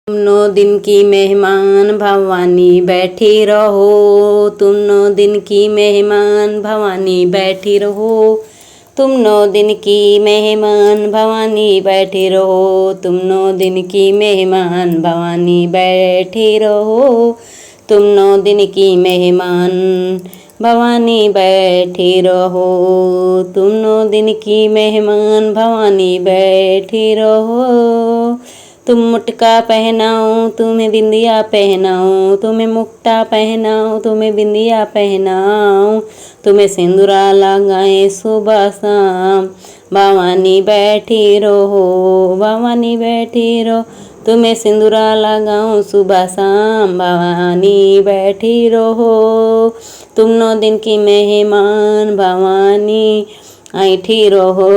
तुम 9 दिन की मेहमान भवानी बैठी रहो। तुम 9 दिन की मेहमान भवानी बैठी रहो। तुम 9 दिन की मेहमान भवानी बैठी रहो। तुम 9 दिन की मेहमान भवानी बैठी रहो। तुम 9 दिन की मेहमान भवानी बैठी रहो। तुम 9 दिन की मेहमान भवानी बैठी रहो। तुम मुटका पहनाओ तुम्हें बिंदिया पहनाओ, तुम्हें मुक्ता पहनाओ तुम्हें बिंदिया पहनाओ, तुम्हें सिंदूरा लगाए सुबह शाम। भवानी बैठी रहो, भवानी बैठी रहो, तुम्हें सिंदूरा लगाऊं सुबह शाम। भवानी बैठी रहो। तुम 9 दिन की मेहमान भवानी ऐठी रहो।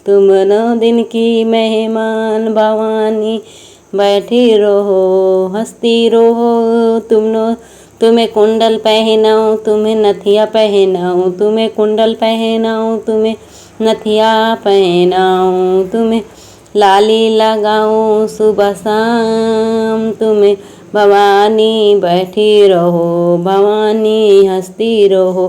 तुम 9 दिन की मेहमान भवानी बैठी रहो, हंसती रहो। तुम्हें कुंडल पहनाऊं तुम्हें नथिया पहनाऊं, तुम्हें कुंडल पहनाऊं तुम्हें नथिया पहनाऊं, तुम्हें लाली लगाऊं सुबह शाम। तुम्हें भवानी बैठी रहो, भवानी हंसती रहो,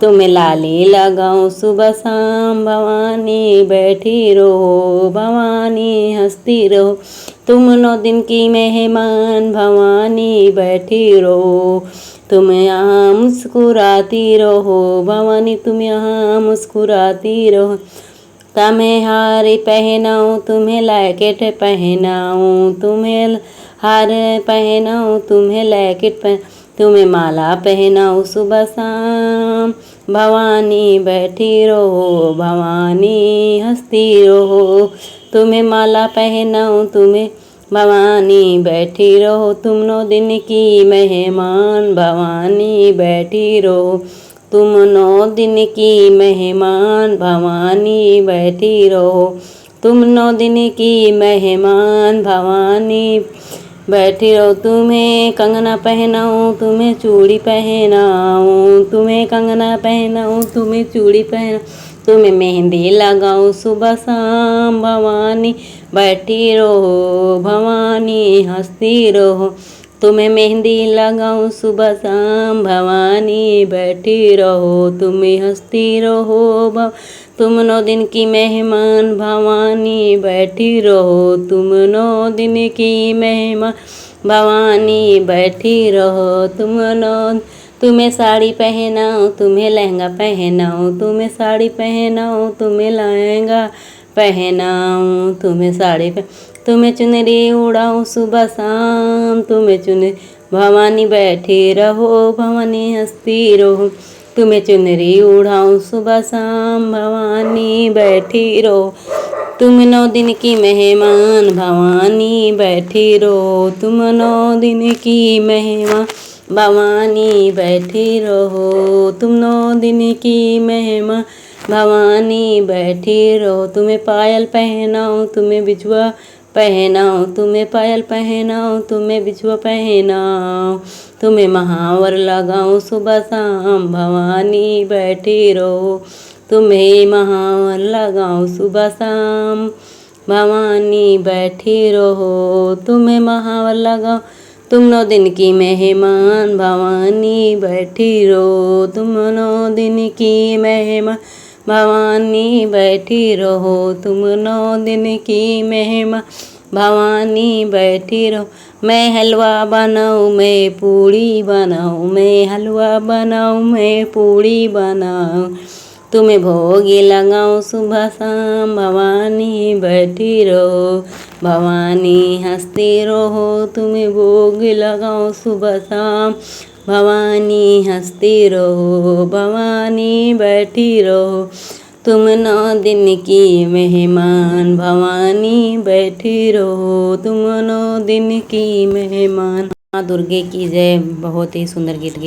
तुम्हें लाली लगाऊं सुबह शाम। भवानी बैठी रहो, भवानी हंसती रहो। तुम 9 दिन की मेहमान भवानी बैठी रहो। तुम यहाँ मुस्कुराती रहो, भवानी तुम यहाँ मुस्कुराती रहो। तुम्हें हार पहनाऊं तुम्हें लैकेट पहनाऊं, तुम्हें हार पहनाऊं तुम्हें लैकेट तुम्हें माला पहनाऊं सुबह शाम। भवानी बैठी रहो, भवानी हंसती रहो, तुम्हें माला पहनाऊं तुम्हें भवानी बैठी रहो। तुम 9 दिन की मेहमान भवानी बैठी रहो। तुम 9 दिन की मेहमान भवानी बैठी रहो। तुम 9 दिन की मेहमान भवानी बैठी रहो। तुम्हें कंगना पहनाऊं तुम्हें चूड़ी पहनाऊं, तुम्हें कंगना पहनाऊं तुम्हें चूड़ी पहनाऊं, तुम्हें मेहंदी लगाऊं सुबह शाम। भवानी बैठी रहो, भवानी हंसती रहो, तुम्हें मेहंदी लगाऊं सुबह शाम। भवानी बैठी रहो, तुम्हें हंसती रहो। तुम 9 दिन की मेहमान भवानी बैठी रहो। तुम 9 दिन की मेहमान भवानी बैठी रहो। तुम्हें साड़ी पहनाओ तुम्हें लहंगा पहनाओ, तुम्हें साड़ी पहनाओ तुम्हें लहंगा पहनाऊं, तुम्हें साड़ी तुम्हें चुनरी उड़ाऊं सुबह शाम। तुम्हें चुनरी भवानी बैठी रहो, भवानी हंसती रहो, तुम्हें चुनरी उड़ाऊं सुबह शाम। भवानी बैठी रहो। तुम 9 दिन की मेहमान भवानी बैठी रहो। तुम 9 दिन की मेहमान भवानी बैठी रहो। तुम 9 दिन की मेहमान भवानी बैठी रहो। तुम्हें पायल पहनाऊं तुम्हें बिछुआ पहनाओ, तुम्हें पायल पहनाओ तुम्हें बिछुआ पहनाओ, तुम्हें महावर लगाऊं सुबह शाम। भवानी बैठी रहो। तुम्हें महावर लगाऊं सुबह शाम। भवानी बैठी रहो। तुम्हें महावर लगाऊं। तुम 9 दिन की मेहमान भवानी बैठी रहो। तुम 9 दिन की मेहमान भवानी बैठी रहो। तुम 9 दिन की मेहमान भवानी बैठी रहो। मैं हलवा बनाऊं मैं पूड़ी बनाऊं, मैं हलवा बनाऊं मैं पूड़ी बनाऊं, तुम्हें भोग लगाऊं सुबह शाम। भवानी बैठी रहो, भवानी हंसती रहो, तुम्हें भोग लगाऊं सुबह शाम। भवानी हंसती रहो, भवानी बैठी रहो। तुम 9 दिन की मेहमान भवानी बैठी रहो। तुम 9 दिन की मेहमान। माँ दुर्गे की जय। बहुत ही सुंदर गीत